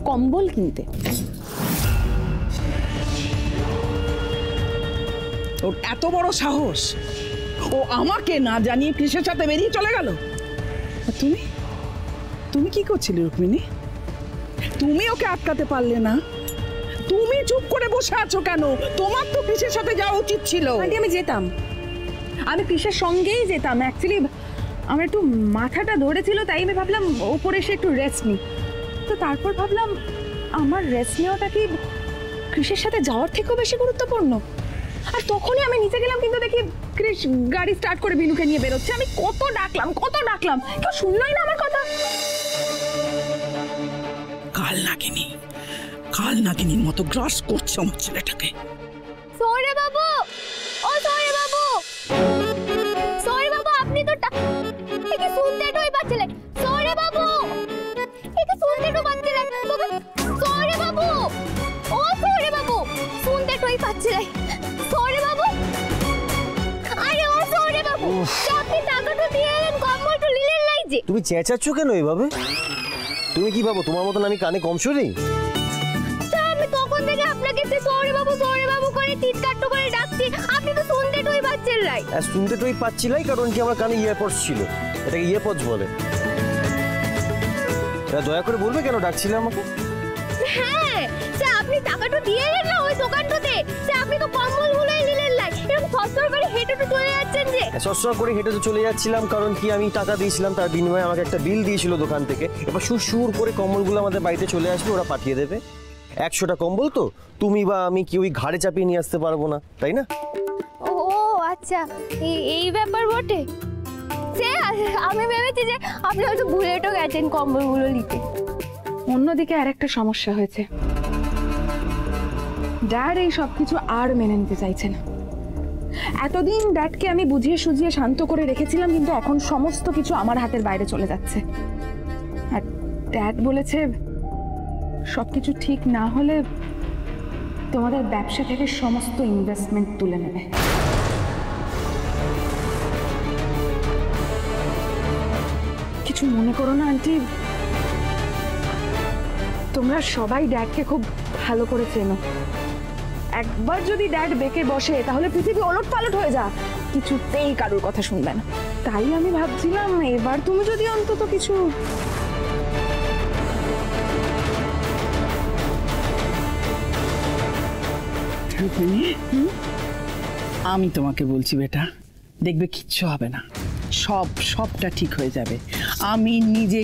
কম্বল কিনতে। ওর এত বড় সাহস, ও আমাকে না জানিয়ে কৃষের সাথে বেরিয়ে চলে গেল। তুমি তুমি কি করছিলে রুক্মিণী? তুমি ওকে আটকাতে পারলে না? তুমি চুপ করে বসে আছো কেন? তোমার তো কৃষের সাথে যাওয়া উচিত ছিল। আন্টি আমি যেতাম, আমি কৃষের সঙ্গেই যেতাম। অ্যাকচুয়ালি আমার একটু মাথাটা ধরেছিল, তাই আমি ভাবলাম ওপরে এসে একটু রেস্ট নিই। তো তারপর ভাবলাম আমার রেস্ট নেওয়াটা কি কৃষের সাথে যাওয়ার থেকেও বেশি গুরুত্বপূর্ণ। আর তখনই আমি নিচে গেলাম, কিন্তু দেখি কৃষ গাড়ি স্টার্ট করে বিনুকে নিয়ে বেরোচ্ছে। আমি কত ডাকলাম কেউ শুনলোই না আমার কথা। কাল নাগিনীর মতো গ্রাস করছে আমার ছেলেটাকে। সৌরে বাবু, ও সৌরে বাবু, সৌরে বাবু আপনি তো একে শুনতে টই পাচ্ছিলেন। সৌরে বাবু, একে শুনতে তো পাচ্ছিলেন। সৌরে বাবু, ও সৌরে বাবু, শুনতে টই পাচ্ছিলেন। সৌরে বাবু, আরে ও সৌরে বাবু, আপনি টাকাটা দিয়ে এলেন, কম্বলটা নিলেন নাই যে। তুমি চেঁচাচ্ছ কেন এইভাবে? তুমি কি ভাবো তোমার মতন আমি কানে কম শুনি? আমি তখন থেকে আপনাকে সৌরে বাবু করে চিৎকারটা করে ডাকছি, আপনি তো শুনতে টই পাচ্ছেন নাই। শুনতে টই পাচ্ছিলাই কারণ কি আমার কানে ইয়ারপডস ছিল। এটাকে ইয়ারপডস বলে। দয়া করে বলবে কেন ডাকছিলে আমাকে? হ্যাঁ, সে আপনি টাকাটা দিয়ে এলেন না ওই দোকানটাতে, সে আপনি তো কম্বলগুলোই নিলেন না। এরকম সস্তার করে হেঁটে তো চলে যাচ্ছেন যে। সস্তা করে হেঁটে তো চলে যাচ্ছিলাম কারণ কি আমি টাকা দিয়েছিলাম, তার বিনিময়ে আমাকে একটা বিল দিয়েছিল দোকান থেকে। এবার সুর করে কম্বলগুলো আমাদের বাড়িতে চলে আসবে, ওরা পাঠিয়ে দেবে। 100টা কম্বল তো তুমি বা আমি কি ওই ঘাড়ে চাপিয়ে নিয়ে আসতে পারবো না, তাই না? ও আচ্ছা, এই ব্যাপার বটে। সে আমি ভেবেছি যে আপনি হয়তো ভুলেটো গেছেন কম্বলগুলো নিতে। অন্যদিকে আরেকটা সমস্যা হয়েছে, ড্যাড এই সবকিছু আর মেনে নিতে চাইছে না। এতদিন ড্যাডকে আমি বুঝিয়ে সুঝিয়ে শান্ত করে রেখেছিলাম, কিন্তু এখন সমস্ত কিছু আমার হাতের বাইরে চলে যাচ্ছে। আর ড্যাড বলেছে সবকিছু ঠিক না হলে তোমাদের ব্যবসা থেকে সমস্ত ইনভেস্টমেন্ট তুলে নেবে। কিছু মনে করো না আন্টি, তোমরা সবাই ড্যাডকে খুব ভালো করে চেনো। একবার যদি ড্যাড বেঁকে বসে তাহলে পৃথিবী ওলট পালট হয়ে যা, কিছুতেই কারোর কথা শুনবে না। তাই আমি ভাবছিলাম এবার তুমি যদি অন্তত কিছু। আমি তোমাকে বলছি বেটা, দেখবে কিচ্ছু হবে না, সবটা ঠিক হয়ে যাবে। আমি নিজে